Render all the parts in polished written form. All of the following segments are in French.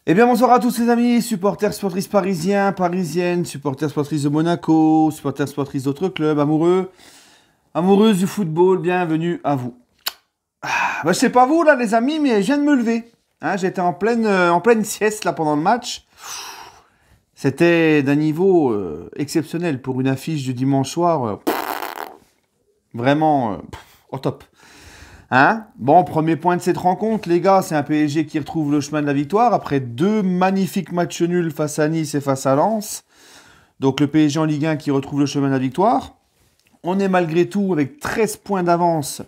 Eh bien, bonsoir à tous les amis, supporters, supportrices parisiens, parisiennes, supporters, supportrices de Monaco, supporters, supportrices d'autres clubs, amoureux, amoureuses du football, bienvenue à vous. Je sais pas vous là les amis, mais je viens de me lever. Hein, j'étais en pleine sieste là pendant le match. C'était d'un niveau exceptionnel pour une affiche du dimanche soir. Vraiment au top. Hein, bon, premier point de cette rencontre, les gars, c'est un PSG qui retrouve le chemin de la victoire après deux magnifiques matchs nuls face à Nice et face à Lens. Donc le PSG en Ligue 1 qui retrouve le chemin de la victoire. On est malgré tout avec 13 points d'avance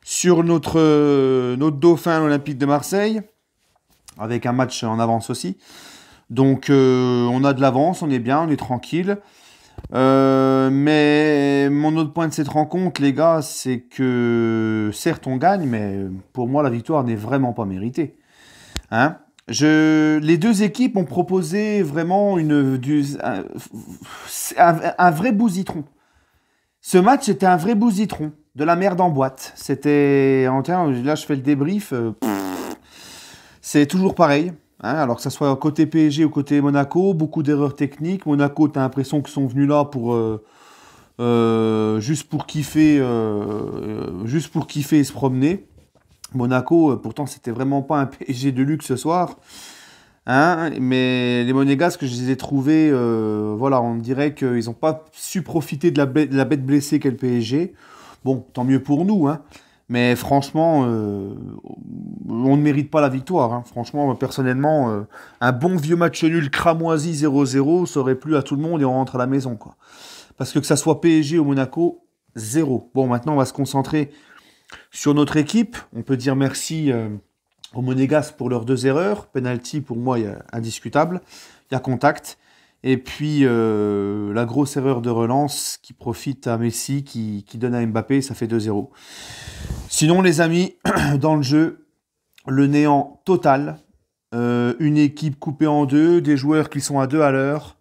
sur notre dauphin, l'Olympique de Marseille, avec un match en avance aussi. Donc on a de l'avance, on est bien, on est tranquille. Mais mon autre point de cette rencontre, les gars, c'est que certes on gagne, mais pour moi la victoire n'est vraiment pas méritée. Hein, les deux équipes ont proposé vraiment un vrai bousitron. Ce match était un vrai bousitron, de la merde en boîte. C'était, là je fais le débrief, c'est toujours pareil. Hein, alors que ça soit côté PSG ou côté Monaco, beaucoup d'erreurs techniques. Monaco, tu as l'impression qu'ils sont venus là pour juste pour kiffer et se promener. Monaco, pourtant, c'était vraiment pas un PSG de luxe ce soir. Hein, mais les Monégasques, je les ai trouvés, voilà, on dirait qu'ils n'ont pas su profiter de la bête blessée qu'est le PSG. Bon, tant mieux pour nous, hein. Mais franchement, on ne mérite pas la victoire. Hein. Franchement, personnellement, un bon vieux match nul cramoisi 0-0, ça aurait plu à tout le monde et on rentre à la maison, quoi. Parce que ça soit PSG ou Monaco, 0. Bon, maintenant, on va se concentrer sur notre équipe. On peut dire merci aux Monégasques pour leurs deux erreurs. Penalty, pour moi, indiscutable. Il y a contact. Et puis, la grosse erreur de relance qui profite à Messi, qui donne à Mbappé, ça fait 2-0. Sinon, les amis, dans le jeu, le néant total. Une équipe coupée en deux, des joueurs qui sont à deux à l'heure.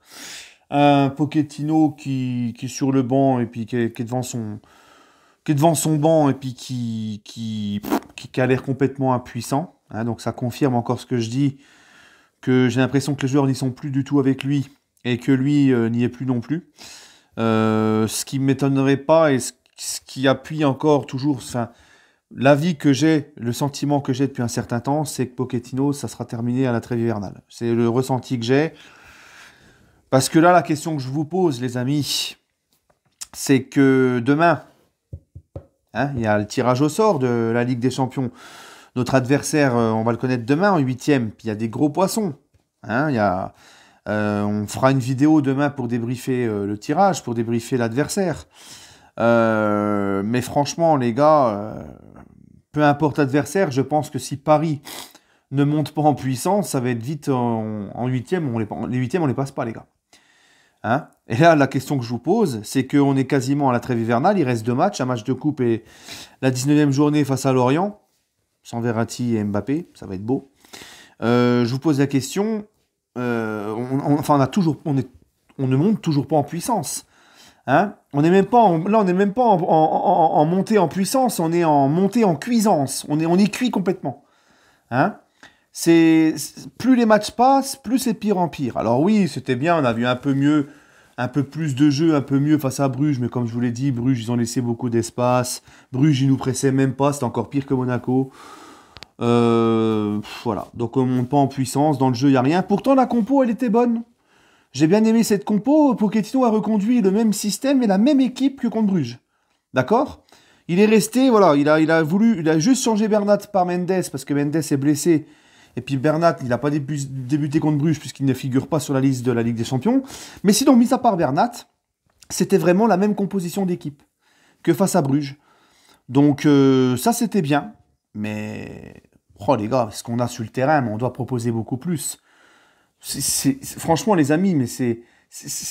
Un Pochettino qui est sur le banc et puis qui est devant son banc et puis qui a l'air complètement impuissant. Hein, donc ça confirme encore ce que je dis, que j'ai l'impression que les joueurs n'y sont plus du tout avec lui et que lui n'y est plus non plus. Ce qui ne m'étonnerait pas et ce qui appuie encore toujours, enfin, l'avis que j'ai, le sentiment que j'ai depuis un certain temps, c'est que Pochettino, ça sera terminé à la trêve hivernale. C'est le ressenti que j'ai. Parce que là, la question que je vous pose, les amis, c'est que demain, hein, il y a le tirage au sort de la Ligue des Champions. Notre adversaire, on va le connaître demain en 8e. Puis il y a des gros poissons. Hein, on fera une vidéo demain pour débriefer le tirage, pour débriefer l'adversaire. Mais franchement, les gars, peu importe l'adversaire, je pense que si Paris ne monte pas en puissance, ça va être vite en 8e. Les 8e, on les passe pas, les gars. Hein, et là, la question que je vous pose, c'est qu'on est quasiment à la trêve hivernale. Il reste deux matchs, un match de coupe et la 19e journée face à Lorient, sans Verratti et Mbappé, ça va être beau. Je vous pose la question, on ne monte toujours pas en puissance. Hein, on n'est même pas en montée en puissance, on est en montée en cuisance. On est cuit complètement. Hein, plus les matchs passent, plus c'est pire en pire. Alors oui, c'était bien, on a vu un peu mieux, un peu plus de jeu, un peu mieux face à Bruges, mais comme je vous l'ai dit, Bruges, ils ont laissé beaucoup d'espace. Bruges, ils nous pressaient même pas, c'était encore pire que Monaco. Voilà, donc on ne monte pas en puissance, dans le jeu, il n'y a rien. Pourtant, la compo, elle était bonne. J'ai bien aimé cette compo. Pochettino a reconduit le même système et la même équipe que contre Bruges. D'accord ? Il est resté, voilà, il a juste changé Bernat par Mendes parce que Mendes est blessé. Et puis Bernat, il n'a pas débuté contre Bruges puisqu'il ne figure pas sur la liste de la Ligue des Champions. Mais sinon, mis à part Bernat, c'était vraiment la même composition d'équipe que face à Bruges. Donc ça, c'était bien. Mais, oh les gars, ce qu'on a sur le terrain, on doit proposer beaucoup plus. Franchement, les amis, mais c'est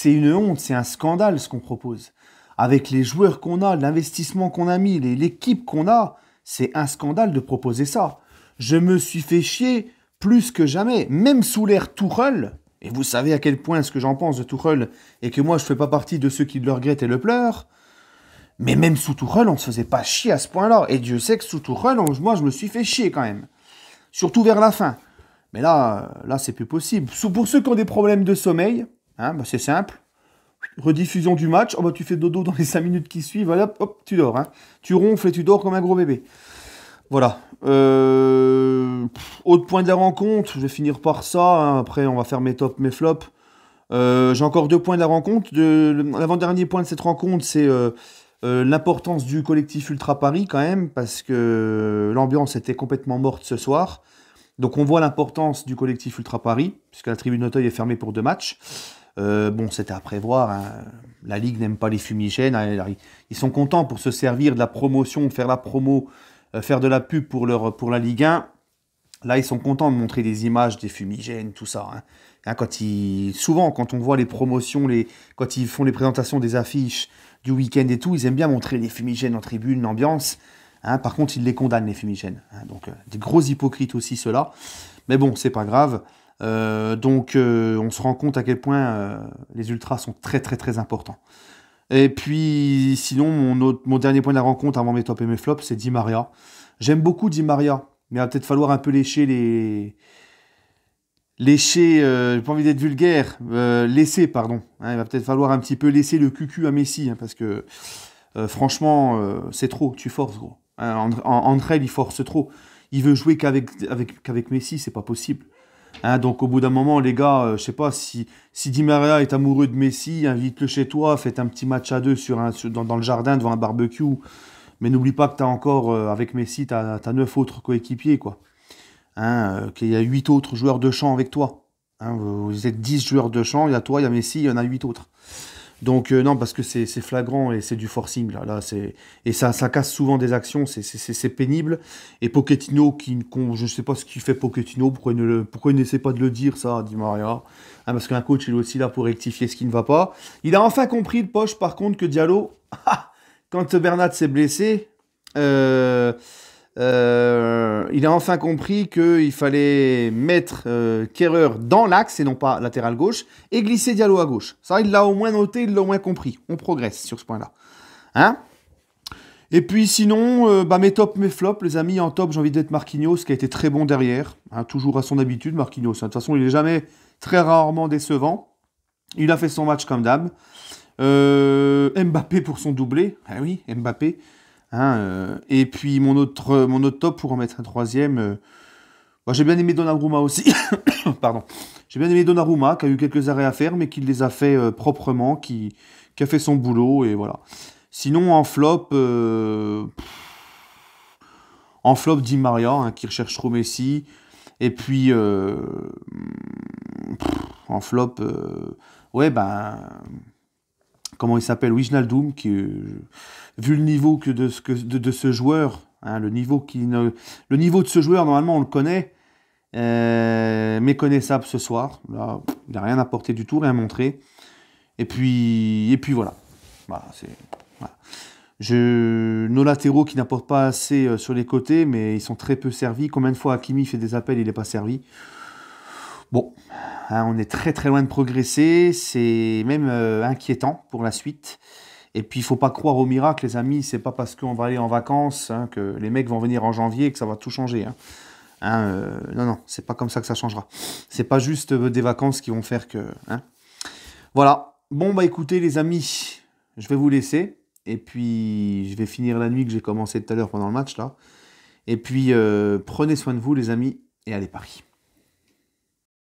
une honte, c'est un scandale ce qu'on propose. Avec les joueurs qu'on a, l'investissement qu'on a mis, l'équipe qu'on a, c'est un scandale de proposer ça. Je me suis fait chier plus que jamais, même sous l'ère Tuchel, et vous savez à quel point ce que j'en pense de Tuchel, et que moi je ne fais pas partie de ceux qui le regrettent et le pleurent, mais même sous Tuchel, on ne se faisait pas chier à ce point-là. Et Dieu sait que sous Tuchel, moi je me suis fait chier quand même. Surtout vers la fin. Mais là c'est plus possible. Pour ceux qui ont des problèmes de sommeil, hein, bah, c'est simple. Rediffusion du match, oh, bah, tu fais dodo dans les 5 minutes qui suivent, voilà, hop, tu dors. Hein. Tu ronfles et tu dors comme un gros bébé. Voilà. Autre point de la rencontre, je vais finir par ça. Hein. Après, on va faire mes tops, mes flops. J'ai encore 2 points de la rencontre. L'avant-dernier point de cette rencontre, c'est l'importance du collectif Ultra Paris quand même, parce que l'ambiance était complètement morte ce soir. Donc on voit l'importance du collectif Ultra Paris, puisque la tribune d'Auteuil est fermée pour 2 matchs. Bon, c'était à prévoir. Hein. La Ligue n'aime pas les fumigènes. Ils sont contents pour se servir de la promotion, faire la promo, faire de la pub pour la Ligue 1. Là, ils sont contents de montrer des images des fumigènes, tout ça. Hein. Hein, souvent, quand on voit les promotions, quand ils font les présentations des affiches du week-end et tout, ils aiment bien montrer les fumigènes en tribune, l'ambiance. Hein. Par contre, ils les condamnent, les fumigènes. Hein. Donc, des gros hypocrites aussi, ceux-là. Mais bon, c'est pas grave. On se rend compte à quel point les ultras sont très très très importants. Et puis sinon mon dernier point de la rencontre avant mes tops et mes flops, c'est Di Maria. J'aime beaucoup Di Maria, mais il va peut-être falloir un peu j'ai pas envie d'être vulgaire, laisser pardon. Hein, il va peut-être falloir un petit peu laisser le cucu à Messi, hein, parce que franchement c'est trop, tu forces gros. Hein, André il force trop. Il veut jouer qu'avec Messi, c'est pas possible. Hein, donc au bout d'un moment, les gars, je sais pas, si Di Maria est amoureux de Messi, invite-le chez toi, faites un petit match à deux dans le jardin devant un barbecue. Mais n'oublie pas que t'as encore, avec Messi, t'as 9 autres coéquipiers, quoi. Hein, qu'il y a 8 autres joueurs de champ avec toi. Hein, vous êtes 10 joueurs de champ, il y a toi, il y a Messi, il y en a 8 autres. Donc non, parce que c'est flagrant et c'est du forcing là. Et ça casse souvent des actions, c'est pénible. Et Pochettino, je ne sais pas ce qu'il fait Pochettino, pourquoi il n'essaie pas de le dire ça, Di Maria. Hein, parce qu'un coach il est aussi là pour rectifier ce qui ne va pas. Il a enfin compris le poche par contre que Diallo, quand Bernat s'est blessé, il a enfin compris qu'il fallait mettre Kehrer dans l'axe et non pas latéral gauche et glisser Diallo à gauche. Ça, il l'a au moins noté, il l'a au moins compris. On progresse sur ce point-là. Hein? Et puis sinon, mes tops, mes flops, les amis, en top, j'ai envie d'être Marquinhos, qui a été très bon derrière. Hein, toujours à son habitude, Marquinhos. De toute façon, il n'est jamais très rarement décevant. Il a fait son match comme d'hab. Mbappé pour son doublé. Ah oui, Mbappé. Hein, et puis mon autre top, pour en mettre un troisième, j'ai bien aimé Donnarumma aussi. Pardon. J'ai bien aimé Donnarumma, qui a eu quelques arrêts à faire, mais qui les a fait proprement, qui a fait son boulot, et voilà. Sinon, en flop Di Maria, hein, qui recherche trop Messi. Et puis, en flop, comment il s'appelle, Wijnaldum, qui, vu le niveau de ce joueur, hein, le niveau de ce joueur, normalement, on le connaît, méconnaissable ce soir. Là, il n'a rien apporté du tout, rien montré. Et puis voilà. Voilà. Nos latéraux qui n'apportent pas assez sur les côtés, mais ils sont très peu servis. Combien de fois Hakimi fait des appels, il n'est pas servi. Bon, hein, on est très très loin de progresser, c'est même inquiétant pour la suite. Et puis il faut pas croire au miracle, les amis, c'est pas parce qu'on va aller en vacances, hein, que les mecs vont venir en janvier que ça va tout changer. Hein. Non, c'est pas comme ça que ça changera. C'est pas juste des vacances qui vont faire que... Hein. Voilà, bon écoutez les amis, je vais vous laisser. Et puis je vais finir la nuit que j'ai commencé tout à l'heure pendant le match là. Et puis prenez soin de vous les amis et allez Paris.